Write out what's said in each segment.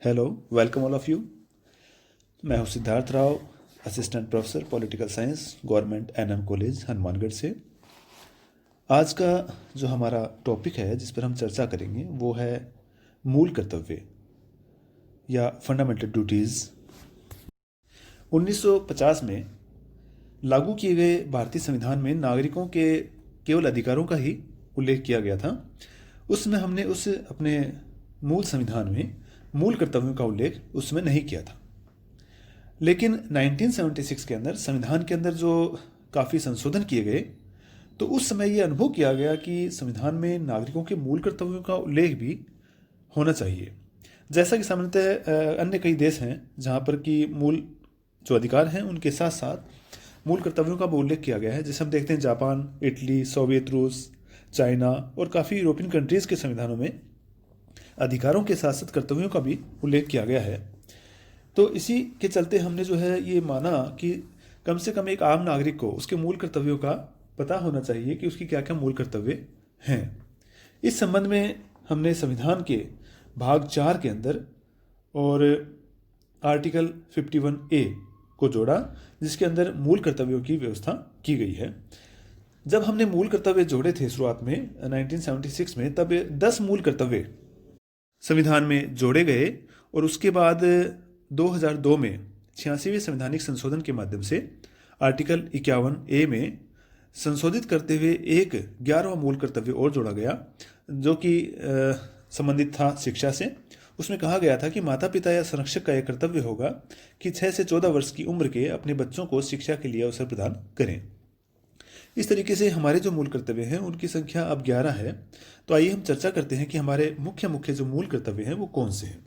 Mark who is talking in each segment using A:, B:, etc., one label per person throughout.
A: Hello, welcome all of you. मैं हूं Siddharth Rao, assistant professor political science, government NM college Hanumangarh से। आज का जो हमारा टॉपिक है जिस पर हम चर्चा करेंगे वो है मूल कर्तव्य या फंडामेंटल ड्यूटीज़। 1950 में लागू किए गए भारतीय संविधान में नागरिकों के केवल अधिकारों का ही उल्लेख किया गया था। उसमें हमने उस अपने मूल संविधान में मूल कर्तव्यों का उल्लेख उसमें नहीं किया था। लेकिन 1976 के अंदर संविधान के अंदर जो काफ़ी संशोधन किए गए तो उस समय ये अनुभव किया गया कि संविधान में नागरिकों के मूल कर्तव्यों का उल्लेख भी होना चाहिए। जैसा कि सामान्यतः अन्य कई देश हैं जहाँ पर कि मूल जो अधिकार हैं उनके साथ साथ मूल कर्तव्यों का भी उल्लेख किया गया है। जैसे हम देखते हैं जापान, इटली, सोवियत रूस, चाइना और काफ़ी यूरोपियन कंट्रीज़ के संविधानों में अधिकारों के साथ साथ कर्तव्यों का भी उल्लेख किया गया है। तो इसी के चलते हमने जो है ये माना कि कम से कम एक आम नागरिक को उसके मूल कर्तव्यों का पता होना चाहिए कि उसकी क्या क्या मूल कर्तव्य हैं। इस संबंध में हमने संविधान के भाग 4 के अंदर और आर्टिकल 51A को जोड़ा, जिसके अंदर मूल कर्तव्यों की व्यवस्था की गई है। जब हमने मूल कर्तव्य जोड़े थे शुरुआत में 1976 में, तब 10 मूल कर्तव्य संविधान में जोड़े गए और उसके बाद 2002 में 86वें संवैधानिक संशोधन के माध्यम से आर्टिकल 51A में संशोधित करते हुए एक 11वां मूल कर्तव्य और जोड़ा गया जो कि संबंधित था शिक्षा से। उसमें कहा गया था कि माता पिता या संरक्षक का यह कर्तव्य होगा कि 6 से 14 वर्ष की उम्र के अपने बच्चों को शिक्षा के लिए अवसर प्रदान करें। इस तरीके से हमारे जो मूल कर्तव्य हैं उनकी संख्या अब 11 है। तो आइए हम चर्चा करते हैं कि हमारे मुख्य जो मूल कर्तव्य हैं वो कौन से हैं।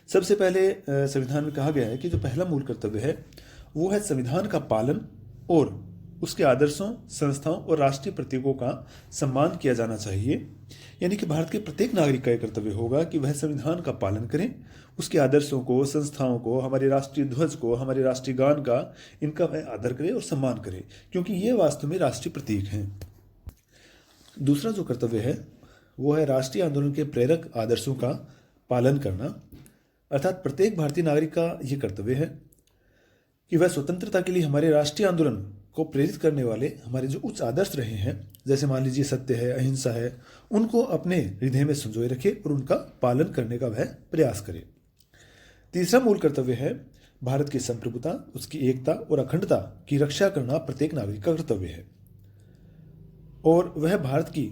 A: सबसे पहले संविधान में कहा गया है कि जो पहला मूल कर्तव्य है वो है संविधान का पालन और उसके आदर्शों, संस्थाओं और राष्ट्रीय प्रतीकों का सम्मान किया जाना चाहिए। यानी कि भारत के प्रत्येक नागरिक का यह कर्तव्य होगा कि वह संविधान का पालन करें, उसके आदर्शों को, संस्थाओं को, हमारे राष्ट्रीय ध्वज को, हमारे राष्ट्रीय गान का, इनका वह आदर करे और सम्मान करे, क्योंकि ये वास्तव में राष्ट्रीय प्रतीक हैं। दूसरा जो कर्तव्य है वो है राष्ट्रीय आंदोलन के प्रेरक आदर्शों का पालन करना। अर्थात प्रत्येक भारतीय नागरिक का यह कर्तव्य है कि वह स्वतंत्रता के लिए हमारे राष्ट्रीय आंदोलन को प्रेरित करने वाले हमारे जो उच्च आदर्श रहे हैं, जैसे मान लीजिए सत्य है, अहिंसा है, उनको अपने हृदय में संजोए रखे और उनका पालन करने का वह प्रयास करे। तीसरा मूल कर्तव्य है भारत की संप्रभुता, उसकी एकता और अखंडता की रक्षा करना प्रत्येक नागरिक का कर्तव्य है और वह भारत की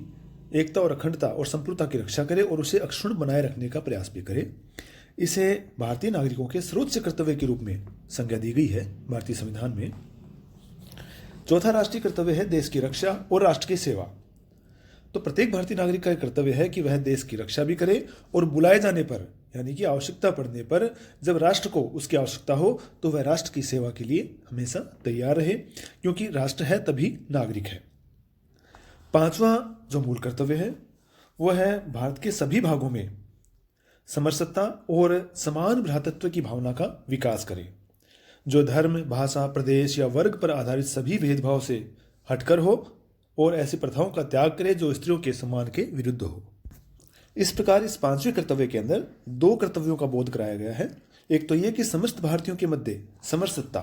A: एकता और अखंडता और संप्रभुता की रक्षा करे और उसे अक्षुण्ण बनाए रखने का प्रयास भी करे। इसे भारतीय नागरिकों के सर्वोच्च कर्तव्य के रूप में संज्ञा दी गई है भारतीय संविधान में। चौथा राष्ट्रीय कर्तव्य है देश की रक्षा और राष्ट्र की सेवा। तो प्रत्येक भारतीय नागरिक का कर्तव्य है कि वह देश की रक्षा भी करे और बुलाए जाने पर, यानी कि आवश्यकता पड़ने पर, जब राष्ट्र को उसकी आवश्यकता हो तो वह राष्ट्र की सेवा के लिए हमेशा तैयार रहे, क्योंकि राष्ट्र है तभी नागरिक है। पांचवा जो मूल कर्तव्य है वह है भारत के सभी भागों में समरसत्ता और समान भ्रातृत्व की भावना का विकास करे, जो धर्म, भाषा, प्रदेश या वर्ग पर आधारित सभी भेदभाव से हटकर हो और ऐसी प्रथाओं का त्याग करे जो स्त्रियों के सम्मान के विरुद्ध हो। इस प्रकार इस पांचवें कर्तव्य के अंदर 2 कर्तव्यों का बोध कराया गया है। एक तो यह कि समस्त भारतीयों के मध्य समरसत्ता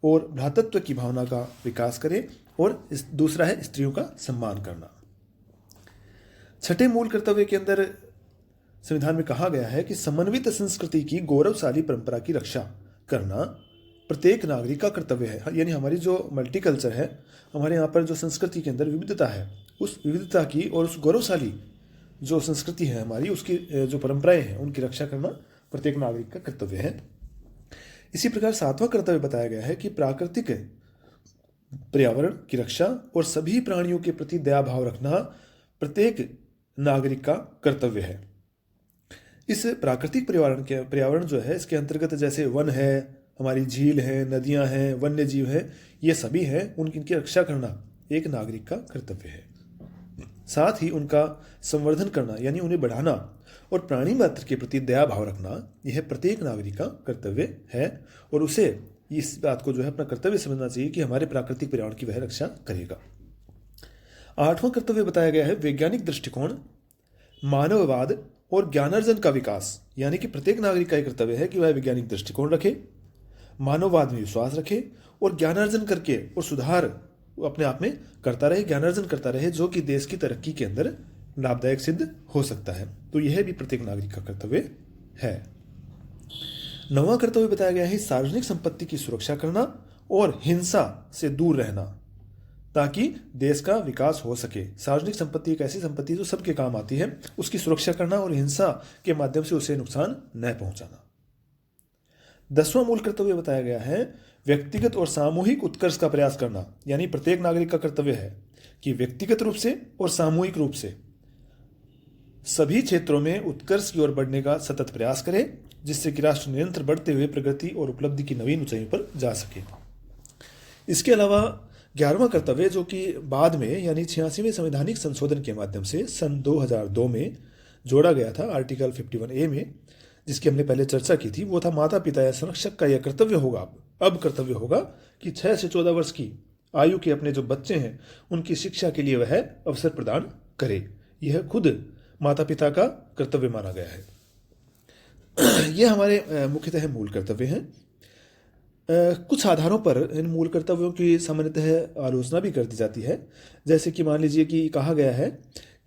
A: और भ्रातृत्व की भावना का विकास करे और दूसरा है स्त्रियों का सम्मान करना। छठे मूल कर्तव्य के अंदर संविधान में कहा गया है कि समन्वित संस्कृति की गौरवशाली परंपरा की रक्षा करना प्रत्येक नागरिक का कर्तव्य है। यानी हमारी जो मल्टीकल्चर है, हमारे यहाँ पर जो संस्कृति के अंदर विविधता है, उस विविधता की और उस गौरवशाली जो संस्कृति है हमारी, उसकी जो परंपराएं हैं उनकी रक्षा करना प्रत्येक नागरिक का कर्तव्य है। इसी प्रकार 7वां कर्तव्य बताया गया है कि प्राकृतिक पर्यावरण की रक्षा और सभी प्राणियों के प्रति दया भाव रखना प्रत्येक नागरिक का कर्तव्य है। इस प्राकृतिक पर्यावरण जो है, इसके अंतर्गत जैसे वन है, हमारी झील है, नदियां हैं, वन्य जीव है, ये सभी हैं, इनकी रक्षा करना एक नागरिक का कर्तव्य है। साथ ही उनका संवर्धन करना यानी उन्हें बढ़ाना और प्राणी मात्र के प्रति दया भाव रखना, यह प्रत्येक नागरिक का कर्तव्य है और उसे इस बात को जो है अपना कर्तव्य समझना चाहिए कि हमारे प्राकृतिक पर्यावरण की वह रक्षा करेगा। 8वां कर्तव्य बताया गया है वैज्ञानिक दृष्टिकोण, मानववाद और ज्ञानार्जन का विकास, यानी कि प्रत्येक नागरिक का एक कर्तव्य है कि वह वैज्ञानिक दृष्टिकोण रखे, मानववाद में विश्वास रखे और ज्ञानार्जन करके और सुधार अपने आप में करता रहे, ज्ञानार्जन करता रहे, जो कि देश की तरक्की के अंदर लाभदायक सिद्ध हो सकता है। तो यह भी प्रत्येक नागरिक का कर्तव्य है। 9वां कर्तव्य बताया गया है सार्वजनिक संपत्ति की सुरक्षा करना और हिंसा से दूर रहना, ताकि देश का विकास हो सके। सार्वजनिक संपत्ति एक ऐसी संपत्ति जो सबके काम आती है, उसकी सुरक्षा करना और हिंसा के माध्यम से उसे नुकसान न पहुंचाना। 10वां मूल कर्तव्य बताया गया है व्यक्तिगत और सामूहिक उत्कर्ष का प्रयास करना, यानी प्रत्येक नागरिक का कर्तव्य है कि व्यक्तिगत रूप से और सामूहिक रूप से सभी क्षेत्रों में उत्कर्ष की ओर बढ़ने का सतत प्रयास करे, जिससे कि राष्ट्र निरंतर बढ़ते हुए प्रगति और उपलब्धि की नवीन ऊंचाइयों पर जा सके। इसके अलावा 11वां कर्तव्य, जो कि बाद में यानी 86वें संवैधानिक संशोधन के माध्यम से सन 2002 में जोड़ा गया था आर्टिकल 51A में, जिसकी हमने पहले चर्चा की थी, वो था माता पिता या संरक्षक का यह कर्तव्य होगा, अब कर्तव्य होगा कि 6 से 14 वर्ष की आयु के अपने जो बच्चे हैं उनकी शिक्षा के लिए वह अवसर प्रदान करे। यह खुद माता पिता का कर्तव्य माना गया है। यह हमारे मुख्यतः मूल कर्तव्य हैं। कुछ आधारों पर इन मूल कर्तव्यों की सामान्यतः आलोचना भी कर दी जाती है। जैसे कि मान लीजिए कि कहा गया है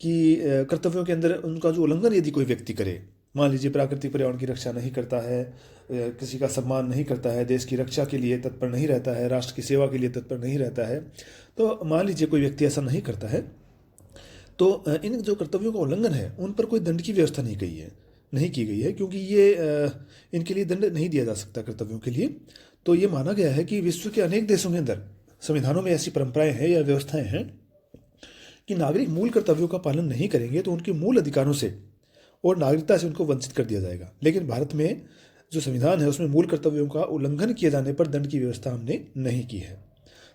A: कि कर्तव्यों के अंदर उनका जो उल्लंघन यदि कोई व्यक्ति करे, मान लीजिए प्राकृतिक पर्यावरण की रक्षा नहीं करता है, किसी का सम्मान नहीं करता है, देश की रक्षा के लिए तत्पर नहीं रहता है, राष्ट्र की सेवा के लिए तत्पर नहीं रहता है, तो मान लीजिए कोई व्यक्ति ऐसा नहीं करता है, तो इन जो कर्तव्यों का उल्लंघन है उन पर कोई दंड की व्यवस्था नहीं की गई है, क्योंकि ये इनके लिए दंड नहीं दिया जा सकता कर्तव्यों के लिए। तो ये माना गया है कि विश्व के अनेक देशों के अंदर संविधानों में ऐसी परंपराएं हैं या व्यवस्थाएं हैं कि नागरिक मूल कर्तव्यों का पालन नहीं करेंगे तो उनके मूल अधिकारों से और नागरिकता से उनको वंचित कर दिया जाएगा। लेकिन भारत में जो संविधान है उसमें मूल कर्तव्यों का उल्लंघन किए जाने पर दंड की व्यवस्था हमने नहीं की है।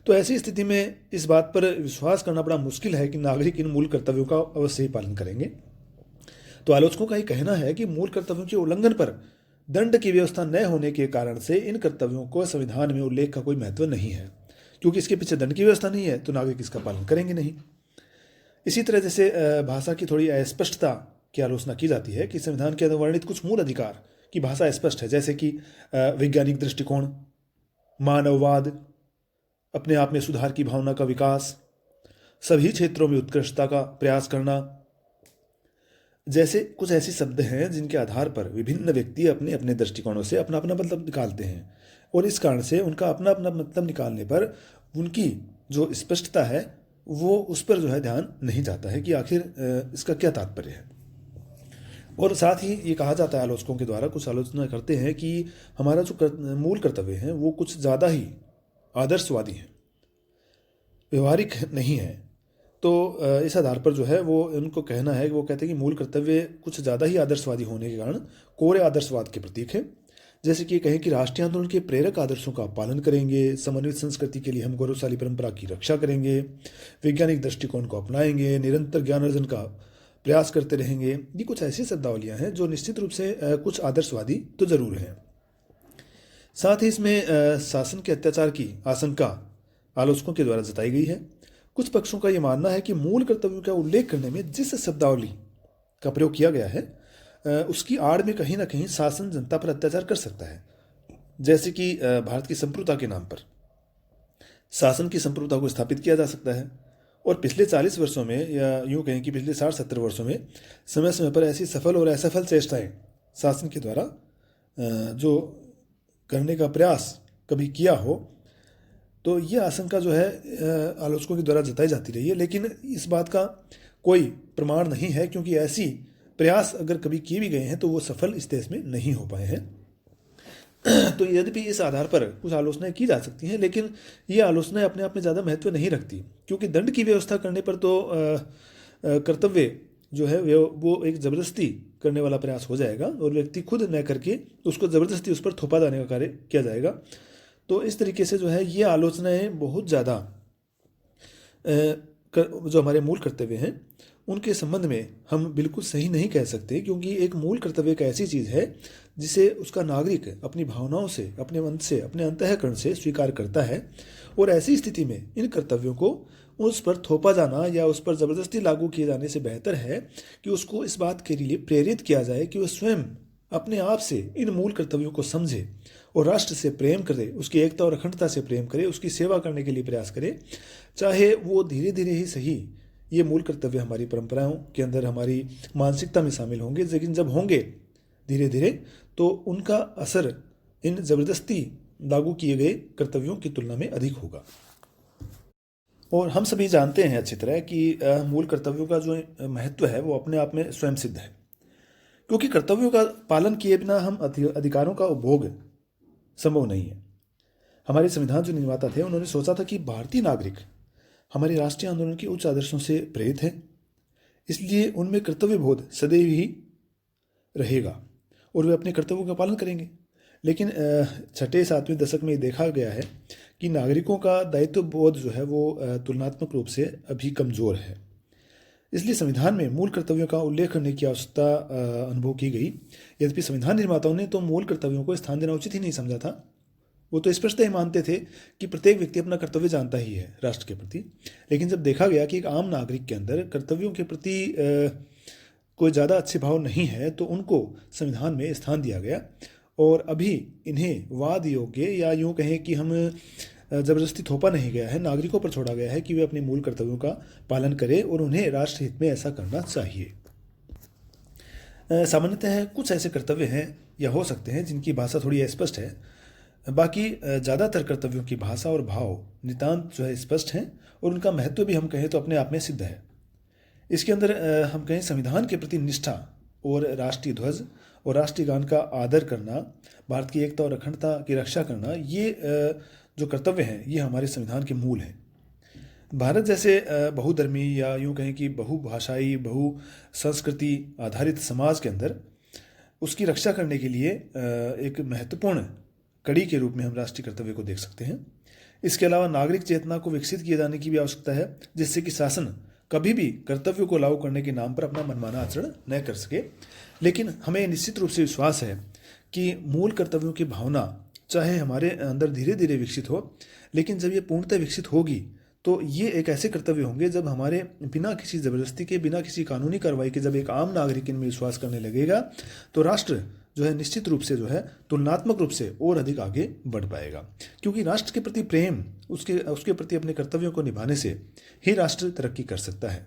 A: तो ऐसी स्थिति में इस बात पर विश्वास करना बड़ा मुश्किल है कि नागरिक इन मूल कर्तव्यों का अवश्य ही पालन करेंगे। तो आलोचकों का ये कहना है कि मूल कर्तव्यों के उल्लंघन पर दंड की व्यवस्था न होने के कारण से इन कर्तव्यों को संविधान में उल्लेख का कोई महत्व नहीं है, क्योंकि इसके पीछे दंड की व्यवस्था नहीं है तो नागरिक इसका पालन करेंगे नहीं। इसी तरह जैसे भाषा की थोड़ी अस्पष्टता की आलोचना की जाती है कि संविधान के अंदर वर्णित कुछ मूल अधिकार की भाषा स्पष्ट है, जैसे कि वैज्ञानिक दृष्टिकोण, मानववाद, अपने आप में सुधार की भावना का विकास, सभी क्षेत्रों में उत्कृष्टता का प्रयास करना, जैसे कुछ ऐसे शब्द हैं जिनके आधार पर विभिन्न व्यक्ति अपने अपने दृष्टिकोणों से अपना अपना मतलब निकालते हैं, और इस कारण से उनका अपना अपना मतलब निकालने पर उनकी जो स्पष्टता है वो उस पर जो है ध्यान नहीं जाता है कि आखिर इसका क्या तात्पर्य है। और साथ ही ये कहा जाता है आलोचकों के द्वारा, कुछ आलोचना करते हैं कि हमारा जो मूल कर्तव्य है वो कुछ ज़्यादा ही आदर्शवादी है, व्यवहारिक नहीं है। तो इस आधार पर जो है वो उनको कहना है कि वो कहते हैं कि मूल कर्तव्य कुछ ज़्यादा ही आदर्शवादी होने के कारण कोरे आदर्शवाद के प्रतीक है। जैसे कि कहें कि राष्ट्रीय आंदोलन के प्रेरक आदर्शों का पालन करेंगे, समन्वित संस्कृति के लिए हम गौरवशाली परंपरा की रक्षा करेंगे, वैज्ञानिक दृष्टिकोण को अपनाएंगे, निरंतर ज्ञान अर्जन का प्रयास करते रहेंगे। ये कुछ ऐसी शब्दावलियाँ हैं जो निश्चित रूप से कुछ आदर्शवादी तो जरूर हैं। साथ ही इसमें शासन के अत्याचार की आशंका आलोचकों के द्वारा जताई गई है। कुछ पक्षों का ये मानना है कि मूल कर्तव्यों का उल्लेख करने में जिस शब्दावली का प्रयोग किया गया है उसकी आड़ में कहीं ना कहीं शासन जनता पर अत्याचार कर सकता है। जैसे कि भारत की संप्रभुता के नाम पर शासन की संप्रभुता को स्थापित किया जा सकता है, और पिछले 40 वर्षों में या यूँ कहें कि पिछले 60-70 वर्षों में समय समय पर ऐसी सफल और असफल चेष्टाएं शासन के द्वारा जो करने का प्रयास कभी किया हो, तो ये आशंका जो है आलोचकों के द्वारा जताई जाती रही है। लेकिन इस बात का कोई प्रमाण नहीं है, क्योंकि ऐसी प्रयास अगर कभी किए भी गए हैं तो वो सफल इस देश में नहीं हो पाए हैं। तो यद्यपि इस आधार पर कुछ आलोचनाएं की जा सकती हैं, लेकिन ये आलोचनाएं अपने आप में ज़्यादा महत्व नहीं रखती, क्योंकि दंड की व्यवस्था करने पर तो कर्तव्य जो है वो एक ज़बरदस्ती करने वाला प्रयास हो जाएगा और व्यक्ति खुद न करके उसको ज़बरदस्ती उस पर थोपा जाने का कार्य किया जाएगा। तो इस तरीके से जो है ये आलोचनाएं बहुत ज़्यादा जो हमारे मूल कर्तव्य हैं उनके संबंध में हम बिल्कुल सही नहीं कह सकते, क्योंकि एक मूल कर्तव्य एक ऐसी चीज़ है जिसे उसका नागरिक अपनी भावनाओं से, अपने मन से, अपने अंतःकरण से स्वीकार करता है, और ऐसी स्थिति में इन कर्तव्यों को उस पर थोपा जाना या उस पर ज़बरदस्ती लागू किए जाने से बेहतर है कि उसको इस बात के लिए प्रेरित किया जाए कि वह स्वयं अपने आप से इन मूल कर्तव्यों को समझे और राष्ट्र से प्रेम करे, उसकी एकता और अखंडता से प्रेम करे, उसकी सेवा करने के लिए प्रयास करे। चाहे वो धीरे धीरे ही सही ये मूल कर्तव्य हमारी परंपराओं के अंदर, हमारी मानसिकता में शामिल होंगे, लेकिन जब होंगे धीरे धीरे तो उनका असर इन ज़बरदस्ती लागू किए गए कर्तव्यों की तुलना में अधिक होगा। और हम सभी जानते हैं अच्छी तरह कि मूल कर्तव्यों का जो महत्व है वो अपने आप में स्वयं सिद्ध है, क्योंकि कर्तव्यों का पालन किए बिना हम अधिकारों का उपभोग संभव नहीं है। हमारे संविधान जो निर्माता थे उन्होंने सोचा था कि भारतीय नागरिक हमारे राष्ट्रीय आंदोलन के उच्च आदर्शों से प्रेरित है, इसलिए उनमें कर्तव्य बोध सदैव ही रहेगा और वे अपने कर्तव्यों का पालन करेंगे। लेकिन छठे सातवें दशक में देखा गया है कि नागरिकों का दायित्व बोध जो है वो तुलनात्मक रूप से अभी कमज़ोर है। इसलिए संविधान में मूल कर्तव्यों का उल्लेख करने की आवश्यकता अनुभव की गई। यद्यपि संविधान निर्माताओं ने तो मूल कर्तव्यों को स्थान देना उचित ही नहीं समझा था। वो तो स्पष्ट ही मानते थे कि प्रत्येक व्यक्ति अपना कर्तव्य जानता ही है राष्ट्र के प्रति। लेकिन जब देखा गया कि एक आम नागरिक के अंदर कर्तव्यों के प्रति कोई ज़्यादा अच्छे भाव नहीं है तो उनको संविधान में स्थान दिया गया और अभी इन्हें वाद योग्य या यूँ कहें कि हम ज़बरदस्ती थोपा नहीं गया है, नागरिकों पर छोड़ा गया है कि वे अपने मूल कर्तव्यों का पालन करें और उन्हें राष्ट्र हित में ऐसा करना चाहिए। सामान्यतः कुछ ऐसे कर्तव्य हैं या हो सकते हैं जिनकी भाषा थोड़ी अस्पष्ट है, बाकी ज़्यादातर कर्तव्यों की भाषा और भाव नितांत जो है स्पष्ट हैं और उनका महत्व भी हम कहें तो अपने आप में सिद्ध है। इसके अंदर हम कहें संविधान के प्रति निष्ठा और राष्ट्रीय ध्वज और राष्ट्रीय गान का आदर करना, भारत की एकता और अखंडता की रक्षा करना, ये जो कर्तव्य हैं ये हमारे संविधान के मूल हैं। भारत जैसे बहुधर्मी या यूँ कहें कि बहुभाषाई बहु संस्कृति आधारित समाज के अंदर उसकी रक्षा करने के लिए एक महत्वपूर्ण कड़ी के रूप में हम राष्ट्रीय कर्तव्य को देख सकते हैं। इसके अलावा नागरिक चेतना को विकसित किए जाने की भी आवश्यकता है, जिससे कि शासन कभी भी कर्तव्यों को लागू करने के नाम पर अपना मनमाना आचरण न कर सके। लेकिन हमें निश्चित रूप से विश्वास है कि मूल कर्तव्यों की भावना चाहे हमारे अंदर धीरे धीरे विकसित हो, लेकिन जब ये पूर्णतः विकसित होगी तो ये एक ऐसे कर्तव्य होंगे जब हमारे बिना किसी ज़बरदस्ती के, बिना किसी कानूनी कार्रवाई के जब एक आम नागरिक इनमें विश्वास करने लगेगा तो राष्ट्र जो है निश्चित रूप से जो है तुलनात्मक रूप से और अधिक आगे बढ़ पाएगा। क्योंकि राष्ट्र के प्रति प्रेम, उसके प्रति अपने कर्तव्यों को निभाने से ही राष्ट्र तरक्की कर सकता है।